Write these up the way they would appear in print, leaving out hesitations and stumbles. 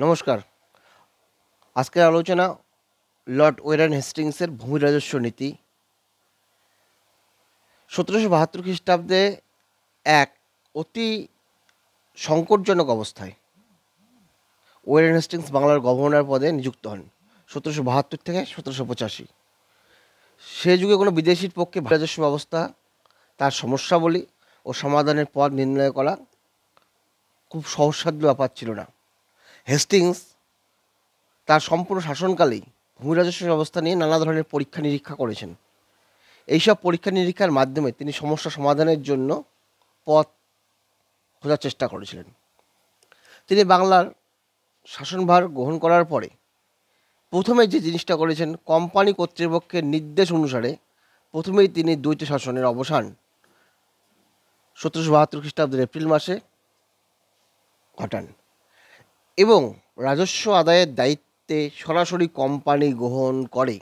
নমস্কার। আজকের আলোচনা লর্ড ওয়ারেন হেস্টিংসের ভূমি রাজস্ব নীতি। 1772 খ্রিস্টাব্দে এক অতি সংকটজনক অবস্থায় ওয়ারেন হেস্টিংস বাংলার গভর্নর পদে নিযুক্ত হন 1772 থেকে 1785। সে যুগে কোনো বিদেশির পক্ষে রাজস্ব ব্যবস্থা, তার সমস্যাবলী ও সমাধানের পথ নির্ণয় করা খুব সহজসাধ্য ব্যাপার ছিল না। হেস্টিংস তার সম্পূর্ণ শাসনকালেই ভূমি রাজস্ব ব্যবস্থা নিয়ে নানা ধরনের পরীক্ষা নিরীক্ষা করেছেন। এইসব পরীক্ষা নিরীক্ষার মাধ্যমে তিনি সমস্যা সমাধানের জন্য পথ খোঁজার চেষ্টা করেছিলেন। তিনি বাংলার শাসনভার গ্রহণ করার পরে প্রথমে যে জিনিসটা করেছেন, কোম্পানি কর্তৃপক্ষের নির্দেশ অনুসারে প্রথমেই তিনি দ্বৈত শাসনের অবসান 1772 খ্রিস্টাব্দের এপ্রিল মাসে ঘটান এবং রাজস্ব আদায়ের দায়িত্বে সরাসরি কোম্পানি গ্রহণ করে।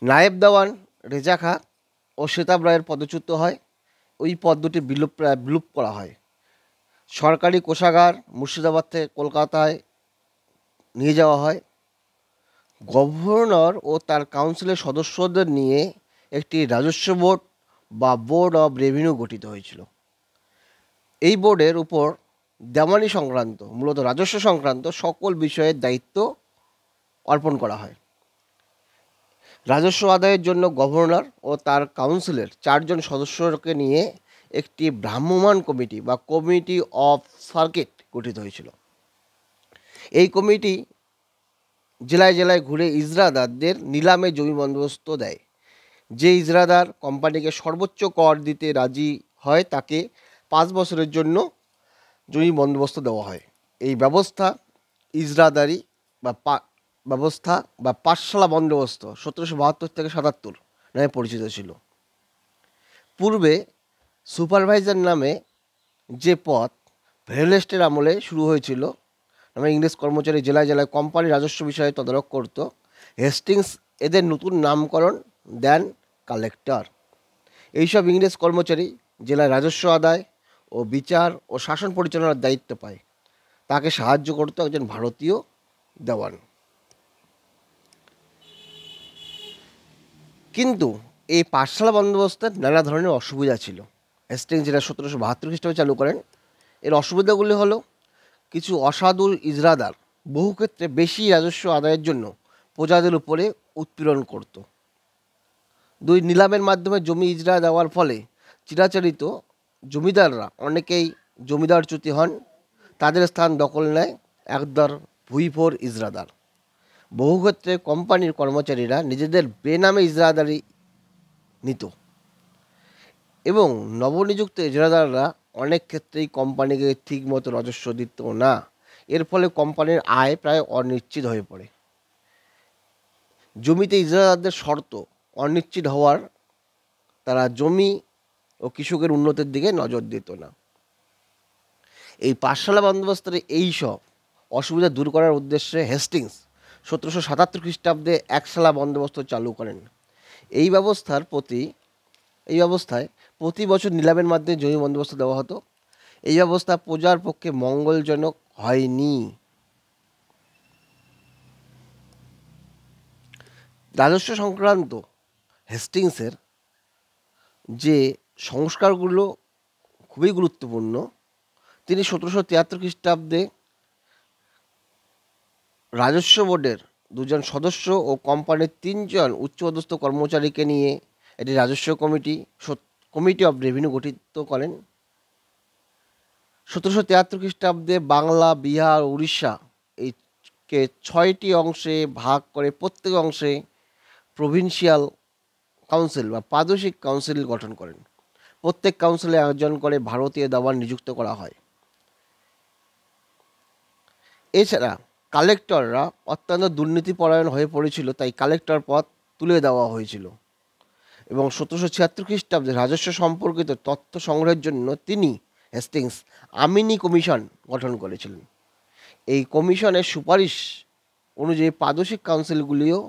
নায়েব দেওয়ান রেজা খাঁ ও সেতাব রায়ের পদচ্যুত হয়। ওই পদ দুটি বিলুপ করা হয়। সরকারি কোষাগার মুর্শিদাবাদ থেকে কলকাতায় নিয়ে যাওয়া হয়। গভর্নর ও তার কাউন্সিলের সদস্যদের নিয়ে একটি রাজস্ব বোর্ড বা বোর্ড অব রেভিনিউ গঠিত হয়েছিল। এই বোর্ডের উপর দেওয়ানি সংক্রান্ত, মূলত রাজস্ব সংক্রান্ত সকল বিষয়ের দায়িত্ব অর্পণ করা হয়। রাজস্ব আদায়ের জন্য গভর্নর ও তার কাউন্সিলের 4 জন সদস্যকে নিয়ে একটি ভ্রাম্যমাণ কমিটি বা কমিটি অফ সার্কিট গঠিত হয়েছিল। এই কমিটি জেলায় জেলায় ঘুরে ইজরাদারদের নিলামে জমি বন্দোবস্ত দেয়। যে ইজরাদার কোম্পানিকে সর্বোচ্চ কর দিতে রাজি হয় তাকে 5 বছরের জন্য জমি বন্দোবস্ত দেওয়া হয়। এই ব্যবস্থা ইজরাদারি ব্যবস্থা বা পাঠশালা বন্দোবস্ত 1772 থেকে 77 নামে পরিচিত ছিল। পূর্বে সুপারভাইজার নামে যে পদ ভেরেলেস্টের আমলে শুরু হয়েছিল, নামে ইংরেজ কর্মচারী জেলায় জেলায় কোম্পানির রাজস্ব বিষয়ে তদারক করত, হেস্টিংস এদের নতুন নামকরণ দেন কালেক্টর। এইসব ইংরেজ কর্মচারী জেলায় রাজস্ব আদায় ও বিচার ও শাসন পরিচালনার দায়িত্ব পায়। তাকে সাহায্য করত একজন ভারতীয় দেওয়ান। কিন্তু এই পাঠশালা বন্দোবস্তের নানা ধরনের অসুবিধা ছিল। হেস্টিংস যেটা 1772 খ্রিস্টাব্দে চালু করেন, এর অসুবিধাগুলি হলো কিছু অসাধু ইজরাদার বহু ক্ষেত্রে বেশি রাজস্ব আদায়ের জন্য প্রজাদের উপরে উৎপীড়ন করত। 2, নিলামের মাধ্যমে জমি ইজরা দেওয়ার ফলে চিরাচরিত জমিদাররা অনেকেই জমিদারচ্যুতি হন। তাদের স্থান দখল নেয় একদল ভুইফোর ইজরাদার। বহু ক্ষেত্রে কোম্পানির কর্মচারীরা নিজেদের বেনামে ইজরাদারি নিত এবং নবনিযুক্ত ইজরাদাররা অনেক ক্ষেত্রেই কোম্পানিকে ঠিকমতো রাজস্ব দিত না। এর ফলে কোম্পানির আয় প্রায় অনিশ্চিত হয়ে পড়ে। জমিতে ইজরাদারদের শর্ত অনিশ্চিত হওয়ার তারা জমি ও কৃষকের উন্নতির দিকে নজর দিত না। এই পাঠশালা বন্দোবস্তের এইসব অসুবিধা দূর করার উদ্দেশ্যে হেস্টিংস 1777 খ্রিস্টাব্দে একশালা বন্দোবস্ত চালু করেন। এই ব্যবস্থায় প্রতি বছর নিলামের মাধ্যমে জমি বন্দোবস্ত দেওয়া হতো। এই ব্যবস্থা প্রজার পক্ষে মঙ্গলজনক হয়নি। রাজস্ব সংক্রান্ত হেস্টিংসের যে সংস্কারগুলো খুবই গুরুত্বপূর্ণ। তিনি 1773 খ্রিস্টাব্দে রাজস্ব বোর্ডের 2 জন সদস্য ও কোম্পানির 3 জন উচ্চপদস্থ কর্মচারীকে নিয়ে একটি রাজস্ব কমিটি অফ রেভিনিউ গঠিত করেন। 1773 খ্রিস্টাব্দে বাংলা, বিহার, উড়িষ্যা এইকে 6টি অংশে ভাগ করে প্রত্যেক অংশে প্রভিন্সিয়াল কাউন্সিল বা প্রাদেশিক কাউন্সিল গঠন করেন। প্রত্যেক কাউন্সিলে একজন করে ভারতীয় দেওয়ান নিযুক্ত করা হয়। এছাড়া কালেক্টররা অত্যন্ত দুর্নীতিপরায়ণ হয়ে পড়েছিল, তাই কালেক্টর পদ তুলে দেওয়া হয়েছিল এবং 1776 খ্রিস্টাব্দে রাজস্ব সম্পর্কিত তথ্য সংগ্রহের জন্য তিনি হেস্টিংস আমিনি কমিশন গঠন করেছিলেন। এই কমিশনের সুপারিশ অনুযায়ী প্রাদেশিক কাউন্সিলগুলিও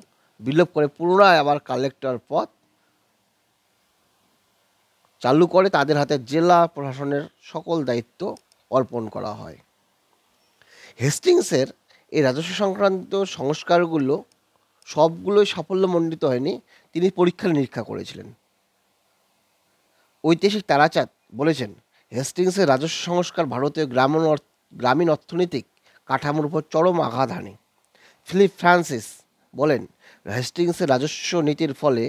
বিলোপ করে পুনরায় আবার কালেক্টর পদ চালু করে তাদের হাতে জেলা প্রশাসনের সকল দায়িত্ব অর্পণ করা হয়। হেস্টিংসের এই রাজস্ব সংক্রান্ত সংস্কারগুলো সবগুলোই সাফল্যমণ্ডিত হয়নি, তিনি পরীক্ষা নিরীক্ষা করেছিলেন। ঐতিহাসিক তারাচাঁদ বলেছেন, হেস্টিংসের রাজস্ব সংস্কার ভারতীয় গ্রামীণ অর্থনৈতিক কাঠামোর উপর চরম আঘাত হানে। ফিলিপ ফ্রান্সিস বলেন, হেস্টিংসের রাজস্ব নীতির ফলে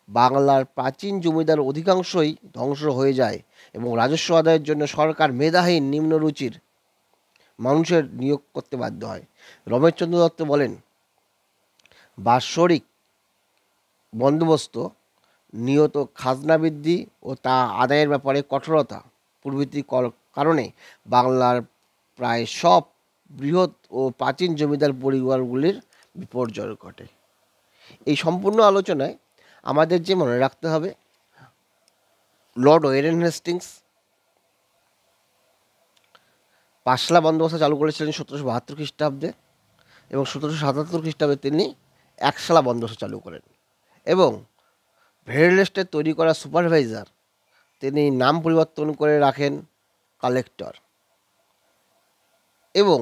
বাংলার প্রাচীন জমিদার অধিকাংশই ধ্বংস হয়ে যায় এবং রাজস্ব আদায়ের জন্য সরকার মেধাহীন নিম্নরুচির মানুষের নিয়োগ করতে বাধ্য হয়। রমেশচন্দ্র দত্ত বলেন, বাৎসরিক বন্দোবস্ত, নিয়ত খাজনা বৃদ্ধি ও তা আদায়ের ব্যাপারে কঠোরতা প্রভৃতি কারণে বাংলার প্রায় সব বৃহৎ ও প্রাচীন জমিদার পরিবারগুলির বিপর্যয় ঘটে। এই সম্পূর্ণ আলোচনায় আমাদের যে মনে রাখতে হবে, লর্ড ওয়ারেন হেস্টিংস পাঁচশালা বন্দোবস্ত চালু করেছিলেন 1772 খ্রিস্টাব্দে এবং 1777 খ্রিস্টাব্দে তিনি একশালা বন্দোবস্ত চালু করেন এবং ভেরেলেস্টের তৈরি করা সুপারভাইজার তিনি নাম পরিবর্তন করে রাখেন কালেক্টর এবং